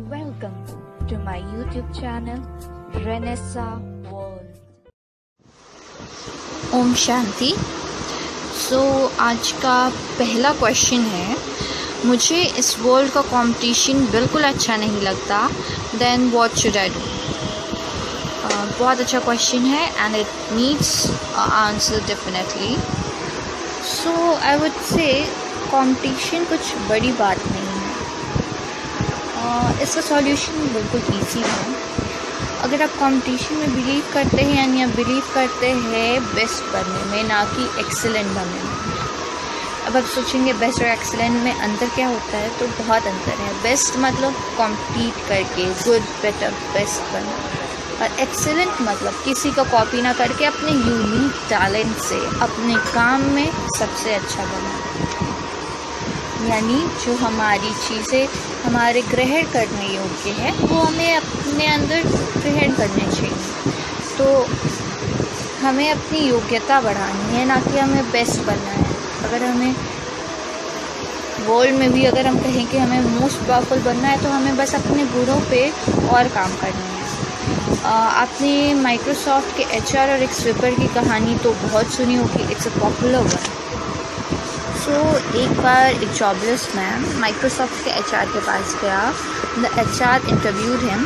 Welcome to my YouTube channel Renessa World. Om Shanti. आज का पहला क्वेश्चन है, मुझे इस वर्ल्ड का कंपटीशन बिल्कुल अच्छा नहीं लगता, then what should I do. बहुत अच्छा क्वेश्चन है and it needs answer definitely. I would say competition कुछ बड़ी बात नहीं है। इसका सॉल्यूशन बिल्कुल ईजी है। अगर आप कंपटीशन में बिलीव करते हैं यानी आप बिलीव करते हैं बेस्ट बनने में, ना कि एक्सीलेंट बनने में। अब आप सोचेंगे बेस्ट और एक्सीलेंट में अंतर क्या होता है, तो बहुत अंतर है। बेस्ट मतलब कॉम्पीट करके गुड बेटर बेस्ट बनना, और एक्सीलेंट मतलब किसी का कॉपी ना करके अपने यूनिक टैलेंट से अपने काम में सबसे अच्छा बनना। यानी जो हमारी चीज़ें हमारे ग्रहण करने योग्य है वो हमें अपने अंदर ग्रहण करने चाहिए। तो हमें अपनी योग्यता बढ़ानी है, ना कि हमें बेस्ट बनना है। अगर हमें वर्ल्ड में भी अगर हम कहें कि हमें मोस्ट पावरफुल बनना है, तो हमें बस अपने गुणों पे और काम करना है। आपने माइक्रोसॉफ्ट के HR और एक स्वीपर की कहानी तो बहुत सुनी होगी, इट्स अ पॉपुलर वन। एक बार एक जॉबलेस मैन माइक्रोसॉफ्ट के HR के पास गया। The HR interviewed him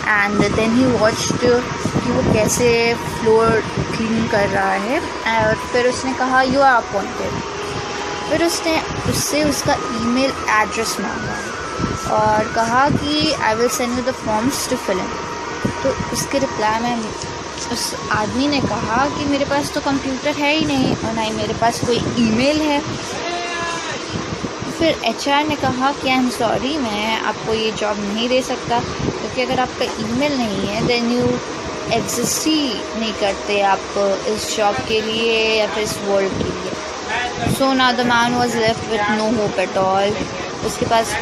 and then he watched कि वो कैसे फ्लोर क्लीन कर रहा है, और फिर उसने कहा यू आर अपॉइंटेड। फिर उसने उससे उसका ईमेल एड्रेस मांगा और कहा कि I will send you the forms to fill in. तो उसके रिप्लाई में उस आदमी ने कहा कि मेरे पास तो कंप्यूटर है ही नहीं और ना ही मेरे पास कोई ईमेल है। फिर HR ने कहा कि आई एम सॉरी, मैं आपको ये जॉब नहीं दे सकता, क्योंकि अगर आपका ईमेल नहीं है देन यू एग्जिस्ट ही नहीं करते आप इस जॉब के लिए या फिर इस वर्ल्ड के लिए। So now the man was left with no hope at all. उसके पास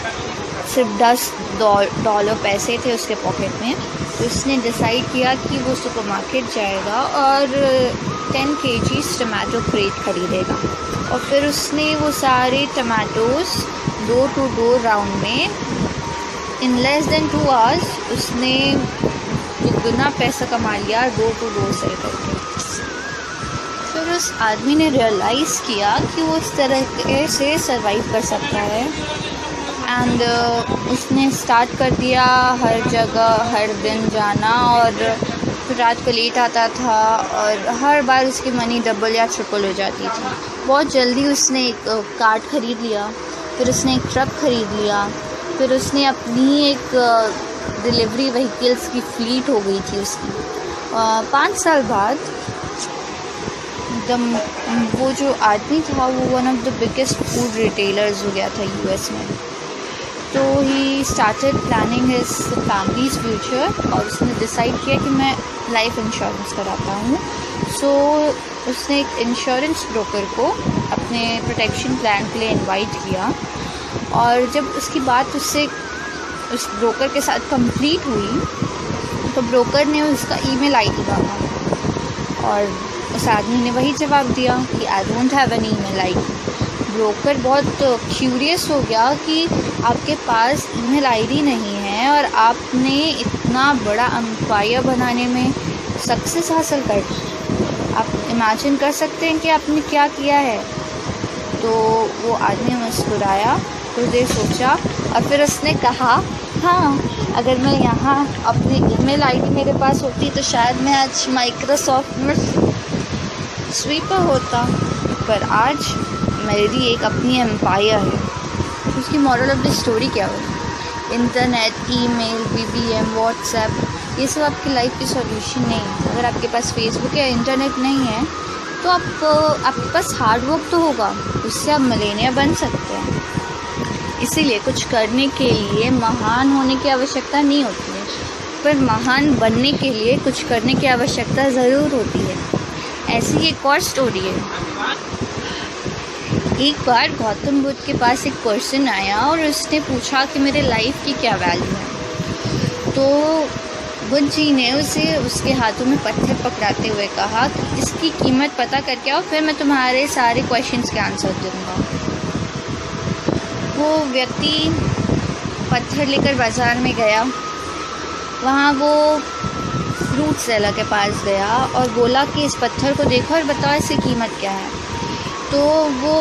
सिर्फ $10 पैसे थे उसके पॉकेट में। तो उसने डिसाइड किया कि वो सुपरमार्केट जाएगा और 10 kg टमाटो क्रेट खरीदेगा, और फिर उसने वो सारे tomatoes door to door round में इन लेस देन 2 आवर्स उसने दुगना पैसा कमा लिया डोर टू डोर सेल करके। फिर उस आदमी ने रियलाइज़ किया कि वो इस तरह से सर्वाइव कर सकता है, एंड उसने स्टार्ट कर दिया हर जगह हर दिन जाना, और फिर रात को लेट आता था और हर बार उसकी मनी डबल या ट्रिपल हो जाती थी। बहुत जल्दी उसने एक कार खरीद लिया, फिर उसने एक ट्रक खरीद लिया, फिर उसने अपनी एक डिलीवरी व्हीकल्स की फ्लीट हो गई थी उसकी। 5 साल बाद वो जो आदमी था वो one of the biggest food retailers हो गया था US में। तो he started planning his families future, और उसने डिसाइड किया कि मैं लाइफ इंश्योरेंस कराता हूँ। उसने एक इंश्योरेंस ब्रोकर को अपने प्रोटेक्शन प्लान के लिए इनवाइट किया, और जब उसकी बात उससे उस ब्रोकर के साथ कंप्लीट हुई तो ब्रोकर ने उसका ईमेल ID मांगा, और उस आदमी ने वही जवाब दिया कि I don't have an email ID। Broker बहुत क्यूरियस हो गया कि आपके पास ईमेल ID नहीं है और आपने इतना बड़ा एम्पायर बनाने में सक्सेस हासिल कर दी। आप इमेजिन कर सकते हैं कि आपने क्या किया है। तो वो आदमी मुस्कुराया, कुछ देर सोचा, और फिर उसने कहा हाँ, अगर मैं यहाँ अपनी ईमेल ID मेरे पास होती तो शायद मैं आज माइक्रोसॉफ्ट में स्वीपर होता, पर आज मेरी एक अपनी एम्पायर है। उसकी मॉरल ऑफ द स्टोरी क्या हो? इंटरनेट, ईमेल, BBM, व्हाट्सएप, ये सब आपकी लाइफ की सॉल्यूशन नहीं। अगर आपके पास फेसबुक या इंटरनेट नहीं है तो आपके पास हार्ड वर्क तो होगा, उससे आप मिलेनियर बन सकते हैं। इसीलिए कुछ करने के लिए महान होने की आवश्यकता नहीं होती है, पर महान बनने के लिए कुछ करने की आवश्यकता ज़रूर होती है। ऐसी एक और स्टोरी है। एक बार गौतम बुद्ध के पास एक पर्सन आया और उसने पूछा कि मेरे लाइफ की क्या वैल्यू है। तो बुद्ध जी ने उसे उसके हाथों में पत्थर पकड़ाते हुए कहा कि इसकी कीमत पता करके आओ, फिर मैं तुम्हारे सारे क्वेश्चंस के आंसर दूंगा। वो व्यक्ति पत्थर लेकर बाज़ार में गया। वहाँ वो फ्रूट सेलर के पास गया और बोला कि इस पत्थर को देखो और बताओ इसकी कीमत क्या है। तो वो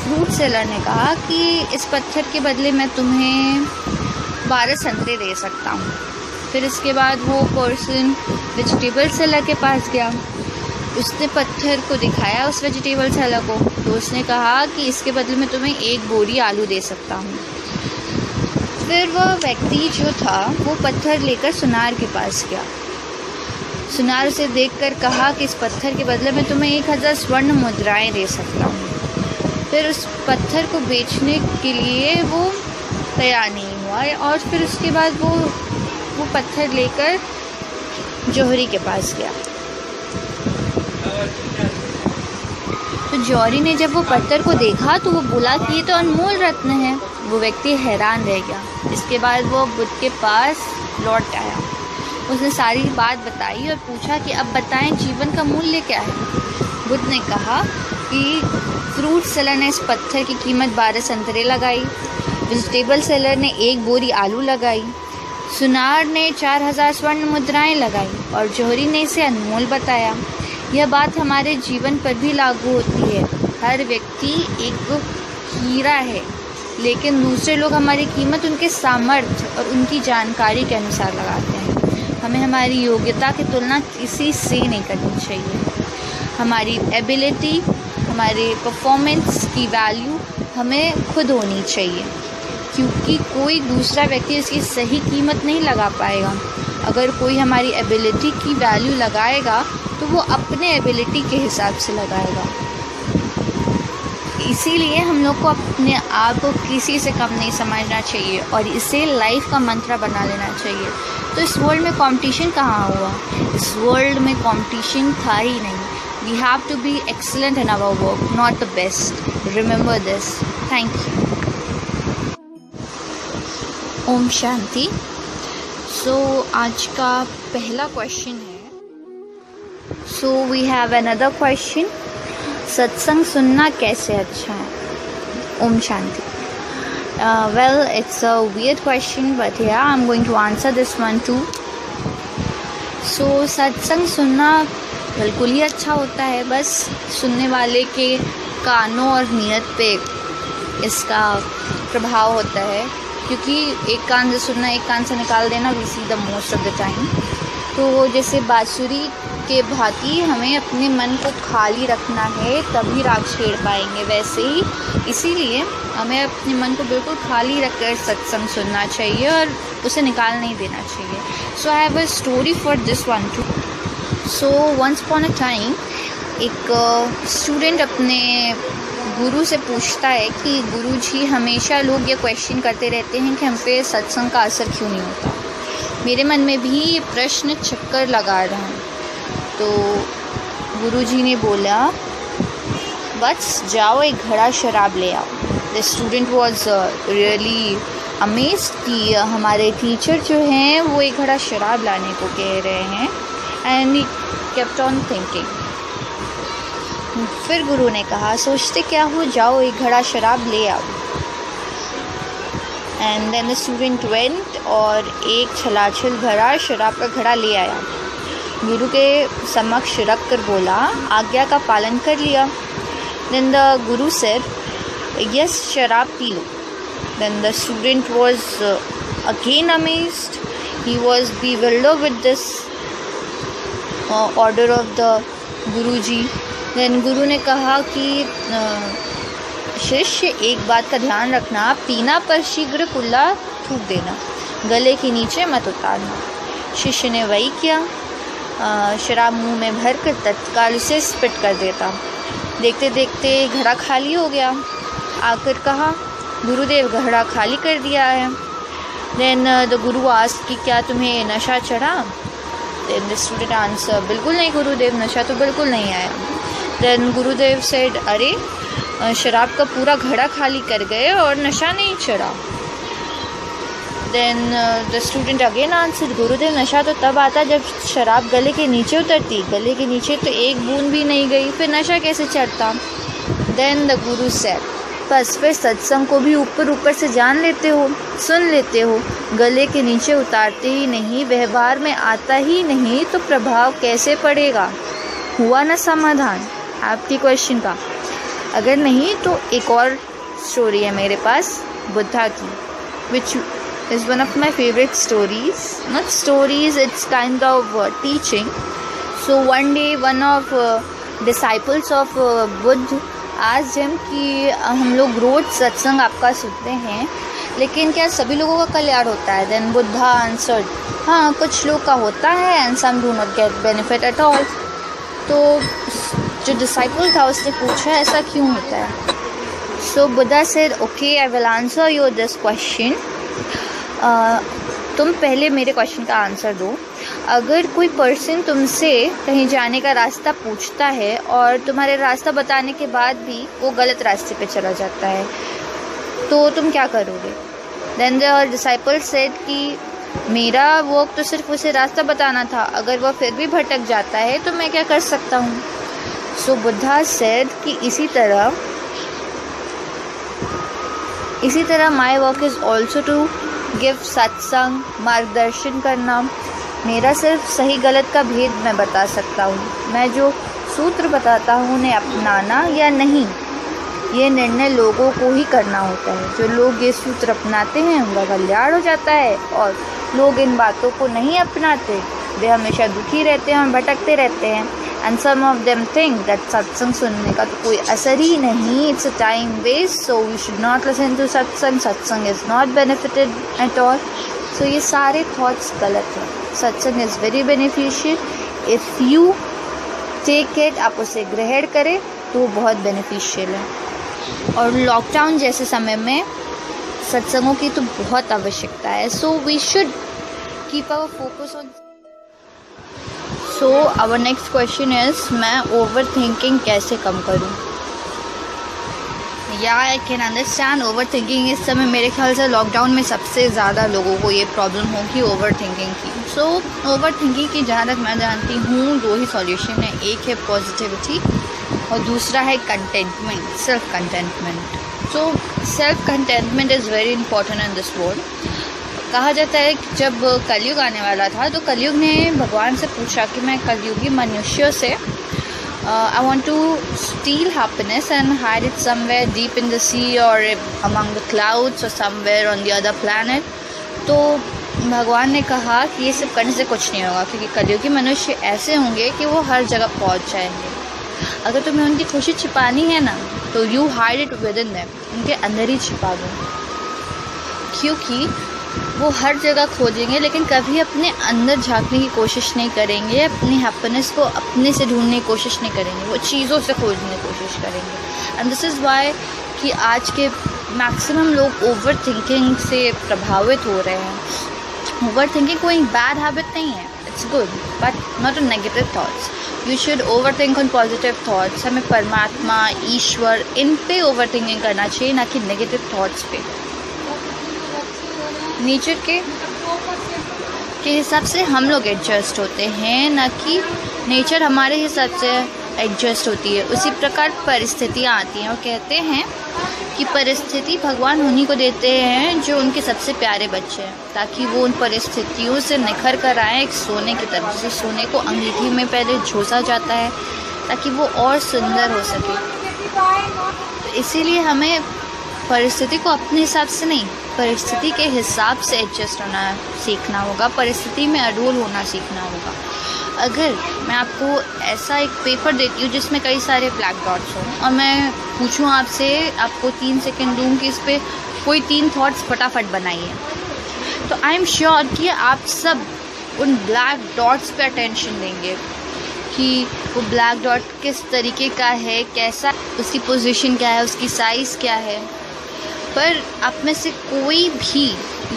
फ्रूट सेलर ने कहा कि इस पत्थर के बदले मैं तुम्हें 12 संतरे दे सकता हूँ। फिर इसके बाद वो पर्सन वेजिटेबल सेलर के पास गया। उसने पत्थर को दिखाया उस वेजिटेबल सेलर को, तो उसने कहा कि इसके बदले में तुम्हें 1 बोरी आलू दे सकता हूँ। फिर वह व्यक्ति जो था वो पत्थर लेकर सुनार के पास गया। सुनार उसे देखकर कहा कि इस पत्थर के बदले में तुम्हें 1000 स्वर्ण मुद्राएं दे सकता हूँ। फिर उस पत्थर को बेचने के लिए वो तैयार नहीं हुआ और फिर उसके बाद वो पत्थर लेकर जौहरी के पास गया। तो जौहरी ने जब वो पत्थर को देखा तो वो बोला कि ये तो अनमोल रत्न है। वो व्यक्ति हैरान रह गया। इसके बाद वो बुद्ध के पास लौट आया। उसने सारी बात बताई और पूछा कि अब बताएं जीवन का मूल्य क्या है। बुद्ध ने कहा कि फ्रूट सेलर ने इस पत्थर की कीमत 12 संतरे लगाई, वेजिटेबल सेलर ने 1 बोरी आलू लगाई, सुनार ने 4000 स्वर्ण मुद्राएं लगाई और जौहरी ने इसे अनमोल बताया। यह बात हमारे जीवन पर भी लागू होती है। हर व्यक्ति एक हीरा है, लेकिन दूसरे लोग हमारी कीमत उनके सामर्थ्य और उनकी जानकारी के अनुसार लगाते हैं। हमें हमारी योग्यता की तुलना किसी से नहीं करनी चाहिए। हमारी एबिलिटी, हमारे परफॉर्मेंस की वैल्यू हमें खुद होनी चाहिए, क्योंकि कोई दूसरा व्यक्ति इसकी सही कीमत नहीं लगा पाएगा। अगर कोई हमारी एबिलिटी की वैल्यू लगाएगा तो वो अपने एबिलिटी के हिसाब से लगाएगा। इसीलिए हम लोग को अपने आप को किसी से कम नहीं समझना चाहिए और इसे लाइफ का मंत्र बना लेना चाहिए। तो इस वर्ल्ड में कंपटीशन कहाँ हुआ? इस वर्ल्ड में कंपटीशन था ही नहीं। We have to be excellent in our work, not the best. Remember this. Thank you. ओम शांति। सो आज का पहला क्वेश्चन है। So we have another question. सत्संग सुनना कैसे अच्छा है? Om Shanti. Well, it's a weird question, but yeah, I'm going to answer this one too. So सत्संग सुनना बिल्कुल ही अच्छा होता है, बस सुनने वाले के कानों और नियत पे इसका प्रभाव होता है, क्योंकि एक कान से सुनना एक कान से निकाल देना we see the most of the time. तो जैसे बांसुरी के भांति हमें अपने मन को खाली रखना है तभी राग छेड़ पाएंगे, वैसे ही इसीलिए हमें अपने मन को बिल्कुल खाली रखकर सत्संग सुनना चाहिए और उसे निकाल नहीं देना चाहिए। So I have a story for this one too. So once upon a time एक स्टूडेंट अपने गुरु से पूछता है कि गुरुजी, हमेशा लोग ये क्वेश्चन करते रहते हैं कि हम पे सत्संग का असर क्यों नहीं होता। मेरे मन में भी ये प्रश्न चक्कर लगा रहा है। तो गुरुजी ने बोला, बस जाओ एक घड़ा शराब ले आओ। The student was really amazed कि हमारे टीचर जो हैं वो एक घड़ा शराब लाने को कह रहे हैं। And he kept on thinking. फिर गुरु ने कहा, सोचते क्या हो, जाओ एक घड़ा शराब ले आओ। And then the student went और एक छलाछल भरा शराब का घड़ा ले आया। गुरु के समक्ष रख कर बोला, आज्ञा का पालन कर लिया। Then the guru said, yes, शराब पी लो। Then the student was again amazed. He was bewildered with this order of the guruji. Then गुरु ने कहा कि शिष्य, एक बात का ध्यान रखना, पीना पर शीघ्र कुल्ला थूक देना, गले के नीचे मत उतारना। शिष्य ने वही किया। शराब मुंह में भर कर तत्काल उसे स्पिट कर देता। देखते देखते घड़ा खाली हो गया। आकर कहा, गुरुदेव, घड़ा खाली कर दिया है। देन द गुरु आस्क्ड कि क्या तुम्हें नशा चढ़ा? देन द स्टूडेंट आंसर, बिल्कुल नहीं गुरुदेव, नशा तो बिल्कुल नहीं आया। देन गुरुदेव सेड, अरे शराब का पूरा घड़ा खाली कर गए और नशा नहीं चढ़ा। Then the student again answer, गुरुदेव, नशा तो तब आता जब शराब गले के नीचे उतरती। गले के नीचे तो एक बूंद भी नहीं गई, फिर नशा कैसे चढ़ता? देन द गुरु सेड, बस फिर सत्संग को भी ऊपर ऊपर से जान लेते हो, सुन लेते हो, गले के नीचे उतारते ही नहीं, व्यवहार में आता ही नहीं, तो प्रभाव कैसे पड़ेगा? हुआ ना समाधान आपके क्वेश्चन का? अगर नहीं तो एक और स्टोरी है मेरे पास बुद्धा की, विच is one of my favorite stories. Not stories, it's kind of teaching. So one day one of disciples of Buddha asked him कि हम लोग रोज सत्संग आपका सुनते हैं, लेकिन क्या सभी लोगों का कल्याण होता है? Then Buddha answered, हाँ कुछ लोग का होता है and some do not get benefit at all. तो जो डिसाइपल था उसने पूछा ऐसा क्यों होता है? So Buddha said, okay, I will answer you this question. तुम पहले मेरे क्वेश्चन का आंसर दो। अगर कोई पर्सन तुमसे कहीं जाने का रास्ता पूछता है और तुम्हारे रास्ता बताने के बाद भी वो गलत रास्ते पे चला जाता है, तो तुम क्या करोगे? देन द डिसाइपल सेड कि मेरा वर्क तो सिर्फ उसे रास्ता बताना था, अगर वह फिर भी भटक जाता है तो मैं क्या कर सकता हूँ? सो बुद्धा सेड कि इसी तरह my work is also to give satsang, मार्गदर्शन करना। मेरा सिर्फ सही गलत का भेद मैं बता सकता हूँ। मैं जो सूत्र बताता हूँ उन्हें अपनाना या नहीं, ये निर्णय लोगों को ही करना होता है। जो लोग ये सूत्र अपनाते हैं उनका कल्याण हो जाता है, और लोग इन बातों को नहीं अपनाते, वे हमेशा दुखी रहते हैं और भटकते रहते हैं। And some of them think that सत्संग सुनने का तो कोई असर ही नहीं, it's a time waste, so we should not listen to satsang, satsang is not benefited at all. So ये सारे थॉट्स गलत हैं। Satsang is very beneficial if you take it, आप उसे ग्रहण करें तो बहुत बेनिफिशियल है। और लॉकडाउन जैसे समय में सत्संगों की तो बहुत आवश्यकता है। So we should keep our focus on. So our next question is, मैं ओवर थिंकिंग कैसे कम करूं? या I can understand over thinking. इस समय मेरे ख्याल से लॉकडाउन में सबसे ज़्यादा लोगों को ये प्रॉब्लम होगी ओवर थिंकिंग की। सो ओवर थिंकिंग की जहाँ तक मैं जानती हूँ 2 ही सॉल्यूशन है, एक है पॉजिटिविटी और दूसरा है contentment, self contentment. So self contentment is very important in this world. कहा जाता है कि जब कलयुग आने वाला था तो कलयुग ने भगवान से पूछा कि मैं कलयुगी मनुष्यों से I want to steal happiness and hide it somewhere deep in the sea or among the clouds or somewhere on the other planet. तो भगवान ने कहा कि ये सब करने से कुछ नहीं होगा, क्योंकि कलयुगी मनुष्य ऐसे होंगे कि वो हर जगह पहुंच जाएंगे। अगर तुम्हें उनकी खुशी छिपानी है ना, तो you hide it within them, उनके अंदर ही छिपा दो, क्योंकि वो हर जगह खोजेंगे लेकिन कभी अपने अंदर झांकने की कोशिश नहीं करेंगे, अपनी हैप्पीनेस को अपने से ढूंढने की कोशिश नहीं करेंगे, वो चीज़ों से खोजने की कोशिश करेंगे। एंड दिस इज़ वाई कि आज के मैक्सिमम लोग ओवर थिंकिंग से प्रभावित हो रहे हैं। ओवर थिंकिंग कोई बैड हैबिट नहीं है, it's good, but not a negative thoughts. You should over think on positive thoughts. हमें परमात्मा, ईश्वर, इन पे ओवर थिंकिंग करना चाहिए, ना कि नेगेटिव थॉट्स पे। नेचर के हिसाब से हम लोग एडजस्ट होते हैं, ना कि नेचर हमारे हिसाब से एडजस्ट होती है। उसी प्रकार परिस्थितियाँ आती हैं और कहते हैं कि परिस्थिति भगवान उन्हीं को देते हैं जो उनके सबसे प्यारे बच्चे हैं, ताकि वो उन परिस्थितियों से निखर कर आए एक सोने की तरफ। जैसे सोने को अंगीठी में पहले झोसा जाता है ताकि वो और सुंदर हो सके। तो इसीलिए हमें परिस्थिति को अपने हिसाब से नहीं, परिस्थिति के हिसाब से एडजस्ट होना सीखना होगा, परिस्थिति में अडोल होना सीखना होगा। अगर मैं आपको ऐसा एक पेपर देती हूँ जिसमें कई सारे ब्लैक डॉट्स हों और मैं पूछूँ आपसे, आपको 3 सेकंड दूँ कि इस पर कोई 3 थॉट्स फटाफट बनाइए, तो आई एम श्योर कि आप सब उन ब्लैक डॉट्स पे अटेंशन देंगे कि वो ब्लैक डॉट किस तरीके का है, कैसा उसकी पोजीशन क्या है, उसकी साइज़ क्या है। पर आप में से कोई भी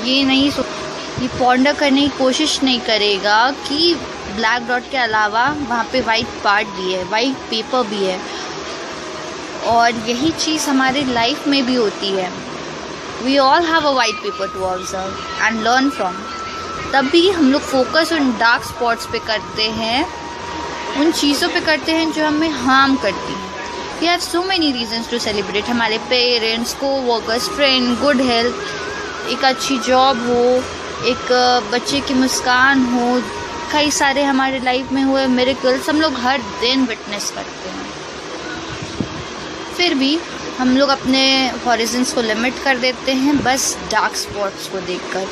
ये पॉन्डर करने की कोशिश नहीं करेगा कि ब्लैक डॉट के अलावा वहाँ पे वाइट पार्ट भी है, वाइट पेपर भी है। और यही चीज़ हमारी लाइफ में भी होती है। We all have a white paper to observe and learn from. तभी हम लोग फोकस उन डार्क स्पॉट्स पे करते हैं, उन चीज़ों पे करते हैं जो हमें हार्म करती हैं। We have so many reasons to celebrate. हमारे parents, coworkers, friend, good health, एक अच्छी जॉब हो, एक बच्चे की मुस्कान हो, कई सारे हमारे लाइफ में हुए मिरेकल्स हम लोग हर दिन विटनेस करते हैं. फिर भी हम लोग अपने हॉरिजन्स को लिमिट कर देते हैं बस डार्क स्पॉट्स को देखकर.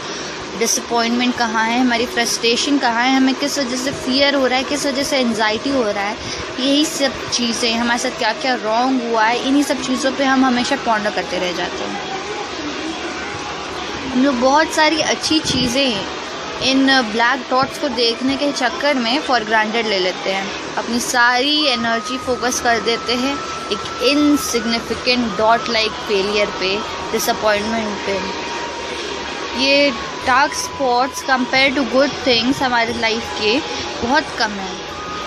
डिसअपॉइंटमेंट कहाँ है, हमारी फ्रस्ट्रेशन कहाँ है, हमें किस वजह से फियर हो रहा है, किस वजह से एंजाइटी हो रहा है, यही सब चीज़ें, हमारे साथ क्या क्या रॉन्ग हुआ है, इन्हीं सब चीज़ों पे हम हमेशा पॉन्डर करते रह जाते हैं. हम लोग बहुत सारी अच्छी चीज़ें इन ब्लैक डॉट्स को देखने के चक्कर में फॉर ग्रांटेड ले लेते हैं. अपनी सारी एनर्जी फोकस कर देते हैं एक इनसिग्निफिकेंट डॉट लाइक फेलियर पे, डिसअपॉइंटमेंट पे. ये dark spots compare to good things हमारे लाइफ के बहुत कम हैं,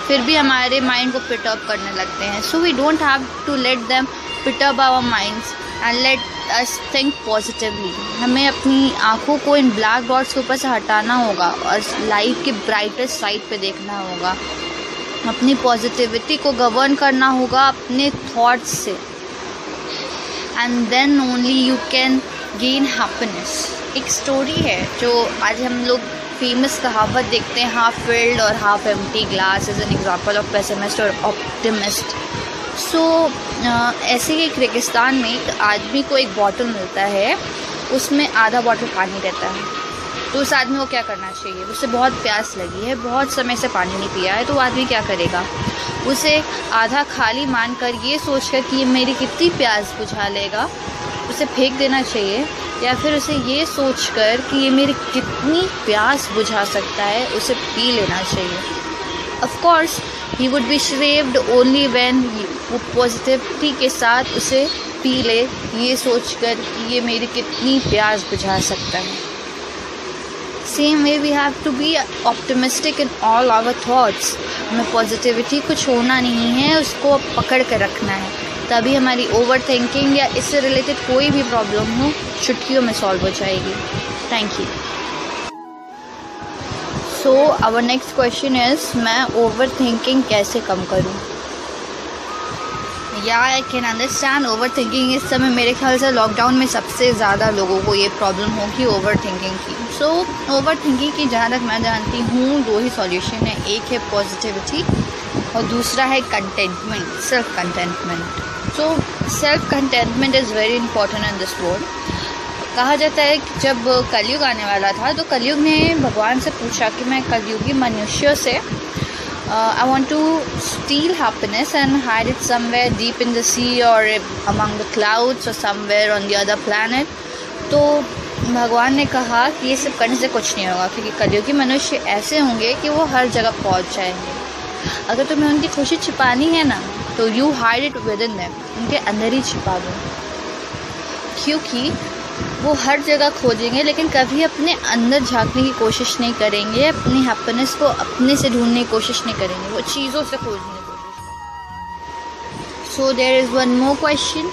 फिर भी हमारे माइंड को पिट अप करने लगते हैं. So we don't have to let them pit up our minds and let us think positively. हमें अपनी आँखों को इन ब्लैक डॉट्स के ऊपर से हटाना होगा और लाइफ के ब्राइटेस्ट साइड पे देखना होगा. अपनी पॉजिटिविटी को गवर्न करना होगा अपने थॉट्स से, and then only you can gain happiness. एक स्टोरी है जो आज हम लोग फेमस कहावत देखते हैं, हाफ फिल्ड और half empty glass is an example of pessimist और ऑप्टिमिस्ट. सो ऐसे ही एक रेगिस्तान में एक आदमी को एक बॉटल मिलता है, उसमें आधा बॉटल पानी रहता है. तो उस आदमी को क्या करना चाहिए, उसे बहुत प्यास लगी है, बहुत समय से पानी नहीं पिया है, तो वो आदमी क्या करेगा, उसे आधा खाली मानकर ये सोचकर कि ये मेरी कितनी प्यास बुझा लेगा, उसे फेंक देना चाहिए, या फिर उसे ये सोचकर कि ये मेरी कितनी प्यास बुझा सकता है उसे पी लेना चाहिए. Of course he would be saved only when वो पॉजिटिविटी के साथ उसे पी ले, ये सोचकर कि ये मेरी कितनी प्यास बुझा सकता है. Same way we have to be optimistic in all our thoughts. हमें पॉजिटिविटी को छोड़ना नहीं है, उसको पकड़ कर रखना है, तभी हमारी ओवर थिंकिंग या इससे रिलेटेड कोई भी प्रॉब्लम हो चुटकियों में सॉल्व हो जाएगी. Thank you. So our next question is, मैं ओवर थिंकिंग कैसे कम करूँ. या I can understand over thinking. इस समय मेरे ख्याल से लॉकडाउन में सबसे ज़्यादा लोगों को ये प्रॉब्लम होगी ओवर थिंकिंग की. सो ओवर थिंकिंग की जहाँ तक मैं जानती हूँ दो ही सॉल्यूशन है, एक है पॉजिटिविटी और दूसरा है contentment, self contentment. So self contentment is very important in this world. कहा जाता है कि जब कलयुग आने वाला था तो कलयुग ने भगवान से पूछा कि मैं कलयुगी मनुष्यों से I want to steal happiness and hide it somewhere deep in the sea or among the clouds or somewhere on the other planet. तो भगवान ने कहा कि ये सब करने से कुछ नहीं होगा, क्योंकि कलयुगी मनुष्य ऐसे होंगे कि वो हर जगह पहुंच जाएंगे. अगर तुम्हें उनकी खुशी छिपानी है ना, तो you hide it within them, उनके अंदर ही छिपा दो, क्योंकि वो हर जगह खोजेंगे लेकिन कभी अपने अंदर झांकने की कोशिश नहीं करेंगे, अपनी हैप्पीनेस को अपने से ढूंढने की कोशिश नहीं करेंगे, वो चीज़ों से खोजने की कोशिश करेंगे. So there is one more question,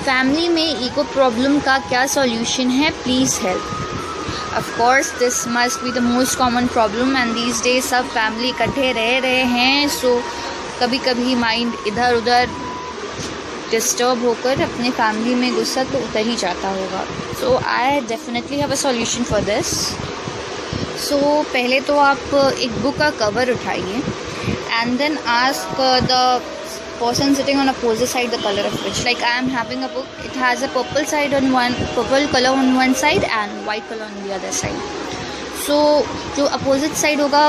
family में ईगो प्रॉब्लम का क्या सॉल्यूशन है, please help. Of course this must be the most common problem and these days सब फैमिली इकट्ठे रह रहे हैं. सो कभी कभी माइंड इधर उधर डिस्टर्ब होकर अपने फैमिली में गुस्सा तो उतर ही जाता होगा. So I definitely have a solution for this. So पहले तो आप एक बुक का कवर उठाइए and then ask the person sitting on opposite side the color of which, like I am having a book, it has a purple color on one side and white color on the other side. So जो opposite side होगा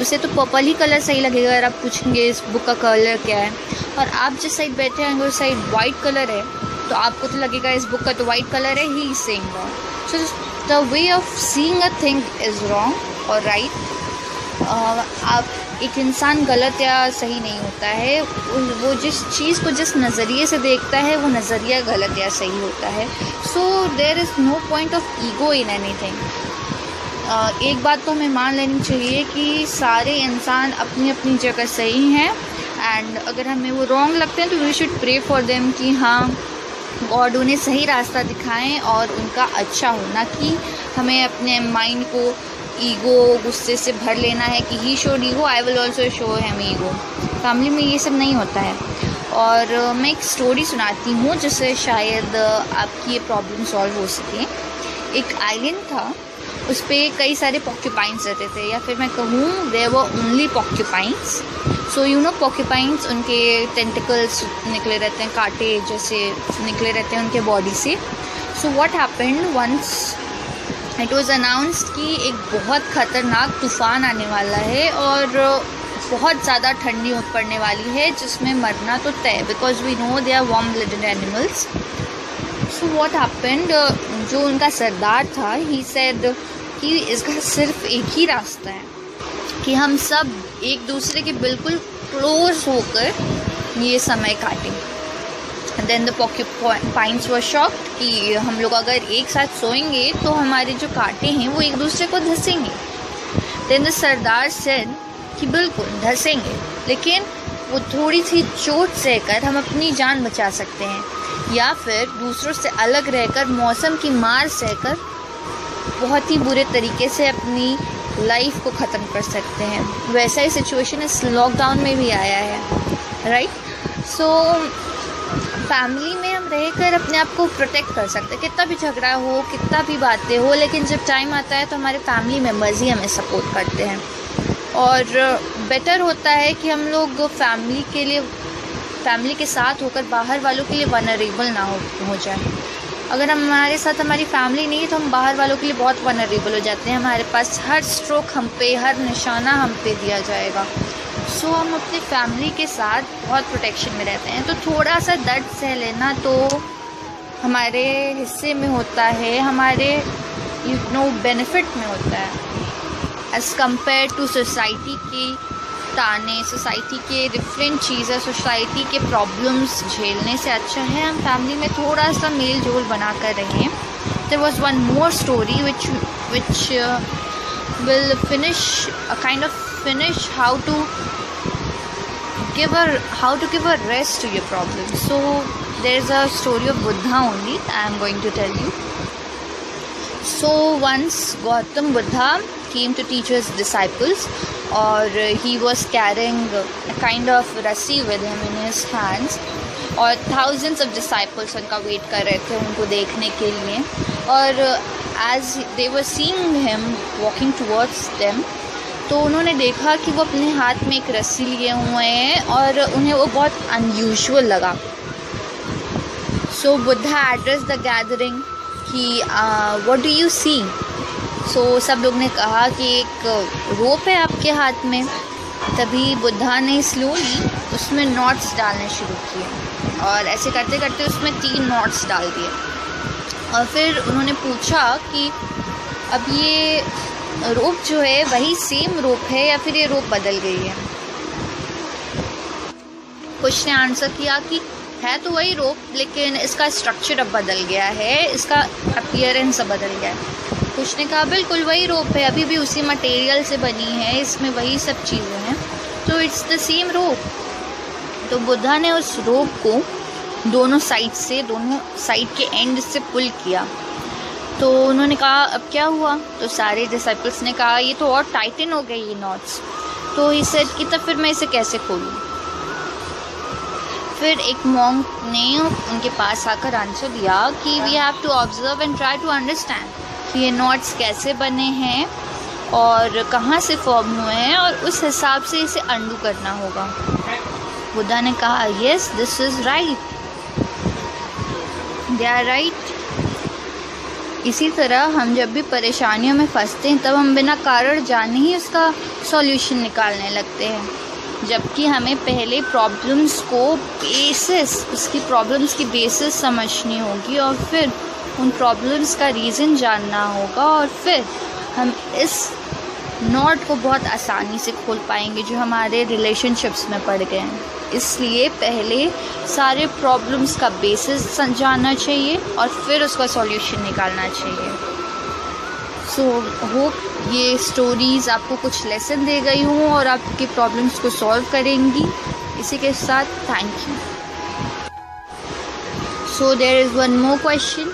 उसे तो purple ही colour सही लगेगा अगर आप पूछेंगे इस बुक का कलर क्या है, और आप जिस साइड बैठे हैं अगर उस साइड वाइट कलर है तो आपको तो लगेगा इस बुक का तो वाइट कलर है, he is saying that. So the way of seeing a thing is wrong और राइट. आप एक इंसान गलत या सही नहीं होता है, वो जिस चीज़ को जिस नज़रिए से देखता है वो नज़रिया गलत या सही होता है. So there is no point of ego in anything. एक बात तो हमें मान लेनी चाहिए कि सारे इंसान अपनी अपनी जगह सही हैं, एंड अगर हमें वो रॉन्ग लगते हैं तो we should pray for them कि हाँ गॉड उन्हें सही रास्ता दिखाएं और उनका अच्छा हो, ना कि हमें अपने माइंड को ईगो गुस्से से भर लेना है कि he showed ego I will also show him ego. Family में ये सब नहीं होता है. और मैं एक स्टोरी सुनाती हूँ जिससे शायद आपकी ये प्रॉब्लम सॉल्व हो सके। एक आइलैंड था, उस पर कई सारे पॉक्यूपाइंस रहते थे, या फिर मैं कहूँ there were only porcupines. So you know porcupines, उनके टेंटिकल्स निकले रहते हैं, कांटे जैसे निकले रहते हैं उनके बॉडी से। So what happened once it was announced कि एक बहुत ख़तरनाक तूफ़ान आने वाला है और बहुत ज़्यादा ठंडी पड़ने वाली है, जिसमें मरना तो तय, because we know they are warm blooded animals. So what happened, जो उनका सरदार था, ही सेड कि इसका सिर्फ एक ही रास्ता है कि हम सब एक दूसरे के बिल्कुल क्लोज होकर ये समय काटें। Then the porcupines were shocked कि हम लोग अगर एक साथ सोएंगे तो हमारे जो कांटे हैं वो एक दूसरे को धंसेंगे। देन द सरदार सेड कि बिल्कुल धंसेंगे, लेकिन वो थोड़ी सी चोट सहकर हम अपनी जान बचा सकते हैं, या फिर दूसरों से अलग रहकर मौसम की मार सहकर बहुत ही बुरे तरीके से अपनी लाइफ को ख़त्म कर सकते हैं। वैसा ही सिचुएशन इस लॉकडाउन में भी आया है, राइट। सो फैमिली में हम रहकर अपने आप को प्रोटेक्ट कर सकते हैं, कितना भी झगड़ा हो, कितना भी बातें हो, लेकिन जब टाइम आता है तो हमारे फैमिली मेम्बर्स ही हमें सपोर्ट करते हैं। और बेटर होता है कि हम लोग फैमिली के साथ होकर बाहर वालों के लिए वनरेबल ना हो जाए। अगर हमारे साथ हमारी फैमिली नहीं है तो हम बाहर वालों के लिए बहुत वनरेबल हो जाते हैं, हमारे पास हर स्ट्रोक हम पे, हर निशाना हम पे दिया जाएगा। सो हम अपनी फैमिली के साथ बहुत प्रोटेक्शन में रहते हैं, तो थोड़ा सा दर्द सह लेना तो हमारे हिस्से में होता है, हमारे बेनिफिट में होता है, एज़ कम्पेयर टू सोसाइटी के ताने, सोसाइटी के डिफरेंट चीज़ें, सोसाइटी के प्रॉब्लम्स झेलने से अच्छा है हम फैमिली में थोड़ा सा मेल जोल बना कर रहें। There was one more story which will finish how to give a rest to your problem. So there's a story of Buddha only I am going to tell you. So once Gautam Buddha came to teach his disciples, or he was carrying a kind of rassi with him in his hands, और thousands of disciples उनका wait कर रहे थे उनको देखने के लिए। और as they were seeing him walking towards them, तो उन्होंने देखा कि वो अपने हाथ में एक रस्सी लिए हुए हैं और उन्हें वो बहुत अनयूजुअल लगा। सो बुद्धा एड्रेस द गैदरिंग कि व्हाट डू यू सी। सो सब लोग ने कहा कि एक रोप है आपके हाथ में। तभी बुद्धा ने स्लोली उसमें नॉट्स डालने शुरू किए और ऐसे करते करते उसमें 3 नॉट्स डाल दिए। और फिर उन्होंने पूछा कि अब ये रोप जो है वही सेम रोप है या फिर ये रोप बदल गई है। कुछ ने आंसर किया कि है तो वही रोप, लेकिन इसका स्ट्रक्चर अब बदल गया है, इसका अपीयरेंस अब बदल गया है। कुछ ने कहा बिल्कुल वही रोप है, अभी भी उसी मटेरियल से बनी है, इसमें वही सब चीज़ें हैं, तो इट्स द सेम रोप। तो बुद्धा ने उस रोप को दोनों साइड के एंड से पुल किया। तो उन्होंने कहा अब क्या हुआ। तो सारे डिसाइपल्स ने कहा ये तो और टाइटन हो गई ये नॉट्स। तो ही सेड कि तब फिर मैं इसे कैसे खोलूँ। फिर एक मॉन्क ने उनके पास आकर आंसर दिया कि we have to observe and try to understand कि ये नॉट्स कैसे बने हैं और कहाँ से फॉर्म हुए हैं, और उस हिसाब से इसे अंडू करना होगा। बुद्धा ने कहा yes this is right, they are right. इसी तरह हम जब भी परेशानियों में फंसते हैं तब हम बिना कारण जाने ही उसका सॉल्यूशन निकालने लगते हैं, जबकि हमें पहले प्रॉब्लम्स को उसकी प्रॉब्लम्स की बेसिस समझनी होगी और फिर उन प्रॉब्लम्स का रीज़न जानना होगा, और फिर हम इस नॉट को बहुत आसानी से खोल पाएंगे जो हमारे रिलेशनशिप्स में पड़ गए हैं। इसलिए पहले सारे प्रॉब्लम्स का बेसिस जानना चाहिए और फिर उसका सॉल्यूशन निकालना चाहिए। सो होप ये स्टोरीज़ आपको कुछ लेसन दे गई हूँ और आपकी प्रॉब्लम्स को सॉल्व करेंगी। इसी के साथ thank you. So there is one more question